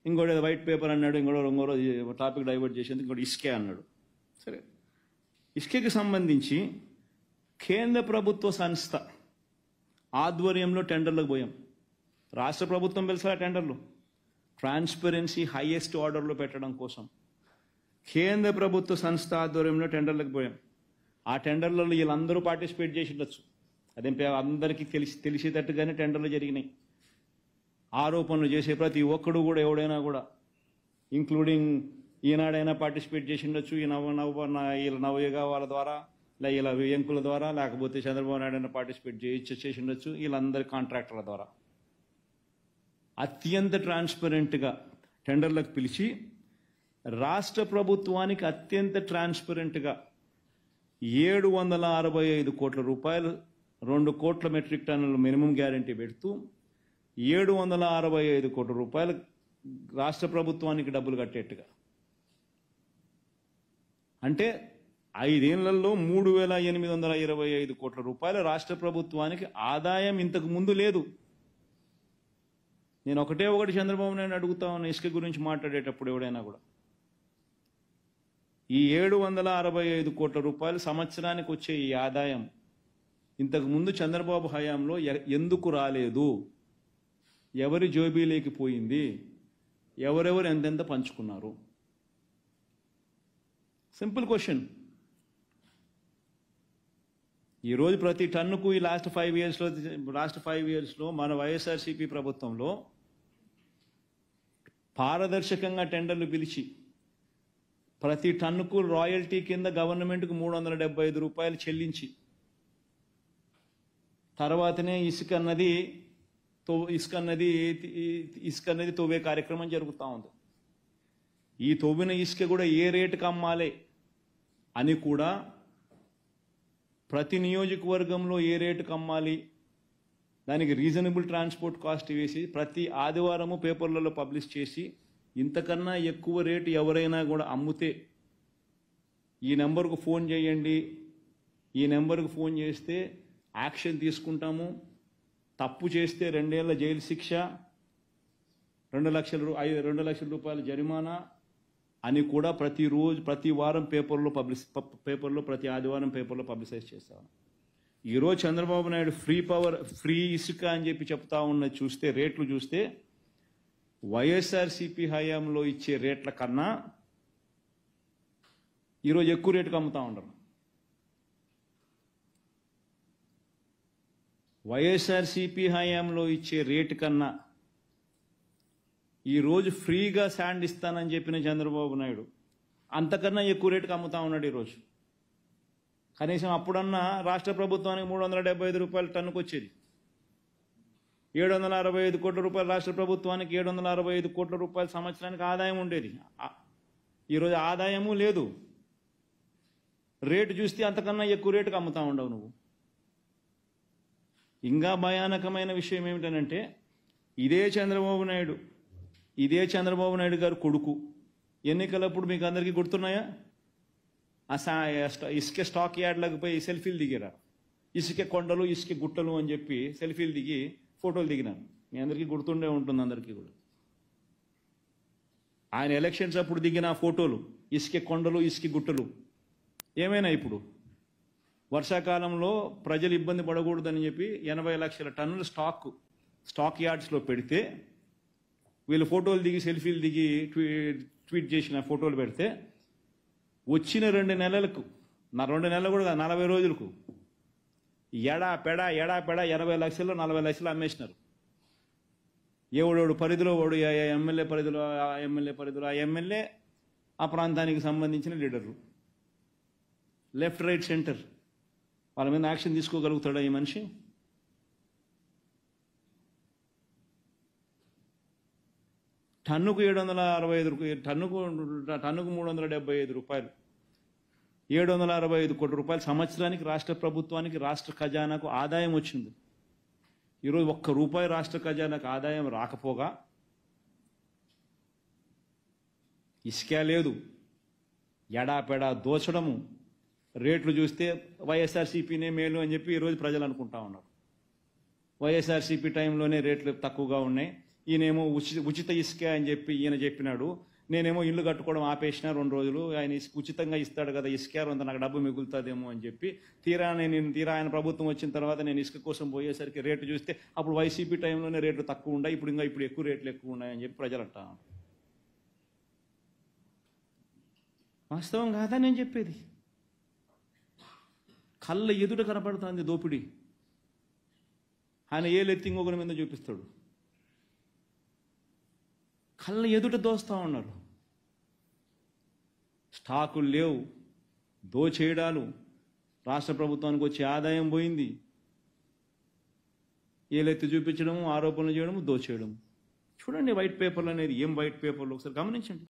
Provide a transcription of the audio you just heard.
ఇంకోటి white paper అన్నాడు, ఇంకోటి టాపిక్ డైవర్ట్ చేసేది, ఇంకోటి ఇసుకే అన్నాడు. సరే, ఇసుకకి సంబంధించి కేంద్ర ప్రభుత్వ సంస్థ ఆధ్వర్యంలో టెండర్లకు పోయాం. రాష్ట్ర ప్రభుత్వం పిలిచారా టెండర్లు? ట్రాన్స్పరెన్సీ హైయెస్ట్ ఆర్డర్లో పెట్టడం కోసం కేంద్ర ప్రభుత్వ సంస్థ ఆధ్వర్యంలో టెండర్లకు పోయాం. ఆ టెండర్లలో వీళ్ళందరూ పార్టిసిపేట్ చేసి ఉండొచ్చు. అదేం అందరికీ తెలిసేటట్టుగానే టెండర్లు జరిగినాయి. ఆరోపణలు చేసే ప్రతి ఒక్కడు కూడా, ఎవడైనా కూడా, ఇంక్లూడింగ్ ఈనాడైనా పార్టిసిపేట్ చేసి ఉండొచ్చు. ఈ వీళ్ళ నవయుగ వాళ్ళ ద్వారా, ఇలా వెంకుల ద్వారా, లేకపోతే చంద్రబాబు నాయుడు అయినా పార్టిసిపేట్ చేసి ఉండొచ్చు. వీళ్ళందరి కాంట్రాక్టర్ల ద్వారా అత్యంత ట్రాన్స్పరెంట్గా టెండర్లకు పిలిచి రాష్ట్ర ప్రభుత్వానికి అత్యంత ట్రాన్స్పరెంట్గా 765 కోట్ల రూపాయలు, 2 కోట్ల మెట్రిక్ టన్నుల మినిమం గ్యారంటీ పెడుతూ 765 కోట్ల రూపాయలు రాష్ట్ర ప్రభుత్వానికి డబ్బులు కట్టేట్టుగా. అంటే 5 ఏళ్లలో 3,825 కోట్ల రూపాయలు రాష్ట్ర ప్రభుత్వానికి ఆదాయం ఇంతకు ముందు లేదు. నేను ఒకటి చంద్రబాబు నాయుడు అడుగుతా ఉన్నా, ఇసుక గురించి మాట్లాడేటప్పుడు ఎవడైనా కూడా, ఈ 765 కోట్ల రూపాయలు సంవత్సరానికి వచ్చే ఈ ఆదాయం ఇంతకు ముందు చంద్రబాబు హయాంలో ఎందుకు రాలేదు? ఎవరి జోబీలోకి పోయింది? ఎవరెవరు ఎంతెంత పంచుకున్నారు? Simple question. ఈరోజు ప్రతి టన్నుకు ఈ లాస్ట్ 5 ఇయర్స్లో మన వైఎస్ఆర్సీపీ ప్రభుత్వంలో పారదర్శకంగా టెండర్లు పిలిచి ప్రతి టన్నుకు రాయల్టీ కింద గవర్నమెంట్కు 375 రూపాయలు చెల్లించి తర్వాతనే ఇసుక అన్నది తవ్వే కార్యక్రమం జరుగుతూ ఉంది. ఈ తవ్విన ఇసుక కూడా ఏ రేటుకి అమ్మాలి అని కూడా, ప్రతి నియోజకవర్గంలో ఏ రేటుకి అమ్మాలి, దానికి రీజనబుల్ ట్రాన్స్పోర్ట్ కాస్ట్ వేసి ప్రతి ఆదివారము పేపర్లలో పబ్లిష్ చేసి, ఇంతకన్నా ఎక్కువ రేటు ఎవరైనా కూడా అమ్ముతే ఈ నెంబర్కు ఫోన్ చేయండి, ఈ నెంబర్కు ఫోన్ చేస్తే యాక్షన్ తీసుకుంటాము, తప్పు చేస్తే 2 ఏళ్ల జైలు శిక్ష, 2 లక్షల రూపాయల జరిమానా అని కూడా ప్రతి వారం పేపర్లో ప్రతి ఆదివారం పేపర్లో పబ్లిసైజ్ చేస్తాను. ఈరోజు చంద్రబాబు నాయుడు ఫ్రీ ఇసుక అని చెప్పి చెప్తా ఉన్నది చూస్తే, రేట్లు చూస్తే వైఎస్ఆర్సీపీ హయాంలో ఇచ్చే రేట్ల కన్నా ఈరోజు ఎక్కువ రేటుకు అమ్ముతా ఉండరు. వైఎస్ఆర్సీపీ హయాంలో ఇచ్చే రేటు కన్నా ఈరోజు ఫ్రీగా శాండ్ ఇస్తానని చెప్పిన చంద్రబాబు నాయుడు అంతకన్నా ఎక్కువ రేటుకు అమ్ముతా ఉన్నాడు ఈరోజు. కనీసం అప్పుడన్నా రాష్ట్ర ప్రభుత్వానికి 375 రూపాయల టన్నుకు వచ్చేది. 765 కోట్ల రూపాయలు రాష్ట్ర ప్రభుత్వానికి 765 కోట్ల రూపాయల సంవత్సరానికి ఆదాయం ఉండేది. ఈరోజు ఆదాయము లేదు. రేటు చూస్తే అంతకన్నా ఎక్కువ రేటుకు అమ్ముతా ఉండవు నువ్వు. ఇంకా భయానకమైన విషయం ఏమిటనంటే, ఇదే చంద్రబాబు నాయుడు గారు కొడుకు ఎన్నికలప్పుడు మీకు అందరికీ గుర్తున్నాయా? ఇసుక స్టాక్ యార్డ్లకు పోయి సెల్ఫీలు దిగారా? ఇసుక కొండలు, ఇసుక గుట్టలు అని చెప్పి సెల్ఫీలు దిగి ఫోటోలు దిగినాను. మీ అందరికీ గుర్తుండే ఉంటుంది అందరికీ కూడా. ఆయన ఎలక్షన్స్ అప్పుడు దిగిన ఫోటోలు, ఇసుక కొండలు, ఇసుక గుట్టలు ఏమైనా ఇప్పుడు వర్షాకాలంలో ప్రజలు ఇబ్బంది పడకూడదని చెప్పి 80 లక్షల టన్నుల స్టాక్ యార్డ్స్లో పెడితే, వీళ్ళు ఫోటోలు దిగి సెల్ఫీలు దిగి ట్వీట్ చేసిన ఫోటోలు పెడితే వచ్చిన 2 నెలలకు, 2 నెలలు కూడా 40 రోజులకు ఎడా పెడ 80 లక్షలు 40 లక్షలు అమ్మేసినారు. ఎవడోడు పరిధిలో వాడు, ఎమ్మెల్యే పరిధిలో ఆ ఎమ్మెల్యే ఆ ప్రాంతానికి సంబంధించిన లీడర్లు, లెఫ్ట్ రైట్ సెంటర్, వాళ్ళ మీద యాక్షన్ తీసుకోగలుగుతాడా ఈ మనిషి? టన్నుకు 765 టన్నుకు 375 రూపాయలు, 765 కోట్ల రూపాయలు సంవత్సరానికి రాష్ట్ర ప్రభుత్వానికి, రాష్ట్ర ఖజానాకు ఆదాయం వచ్చింది. ఈరోజు ₹1 రాష్ట్ర ఖజానాకు ఆదాయం రాకపోగా ఇసుక లేదు, ఎడాపెడా దోచడము, రేట్లు చూస్తే వైఎస్ఆర్సీపీనే మేలు అని చెప్పి ఈరోజు ప్రజలు అనుకుంటా ఉన్నారు. వైఎస్ఆర్సీపీ టైంలోనే రేట్లు తక్కువగా ఉన్నాయి, ఈయనేమో ఉచిత ఇసుక అని చెప్పి ఈయన చెప్పినాడు. నేనేమో ఇల్లు కట్టుకోవడం ఆపేసిన 2 రోజులు, ఆయన ఉచితంగా ఇస్తాడు కదా ఇసుక, అంత నాకు డబ్బు మిగులుతుందేమో అని చెప్పి తీరా ఆయన ప్రభుత్వం వచ్చిన తర్వాత నేను ఇసుక కోసం పోయేసరికి రేటు చూస్తే అప్పుడు వైసీపీ టైంలోనే రేట్లు తక్కువ ఉన్నాయి, ఇప్పుడు ఎక్కువ రేట్లు ఎక్కువ ఉన్నాయని చెప్పి ప్రజలు అంటారు. వాస్తవం కాదా నేను చెప్పేది? కళ్ళ ఎదుట కనపడుతుంది దోపిడీ. ఆయన ఏలెత్తి ఇంకొకరి మీద చూపిస్తాడు. కళ్ళ ఎదుట దోస్తూ ఉన్నారు. స్టాకులు లేవు, దోచేయడాలు, రాష్ట్ర ప్రభుత్వానికి వచ్చే ఆదాయం పోయింది. ఏలెత్తి చూపించడము, ఆరోపణలు చేయడము, దోచేయడము. చూడండి వైట్ పేపర్లు అనేది ఏం వైట్ పేపర్లు ఒకసారి గమనించండి.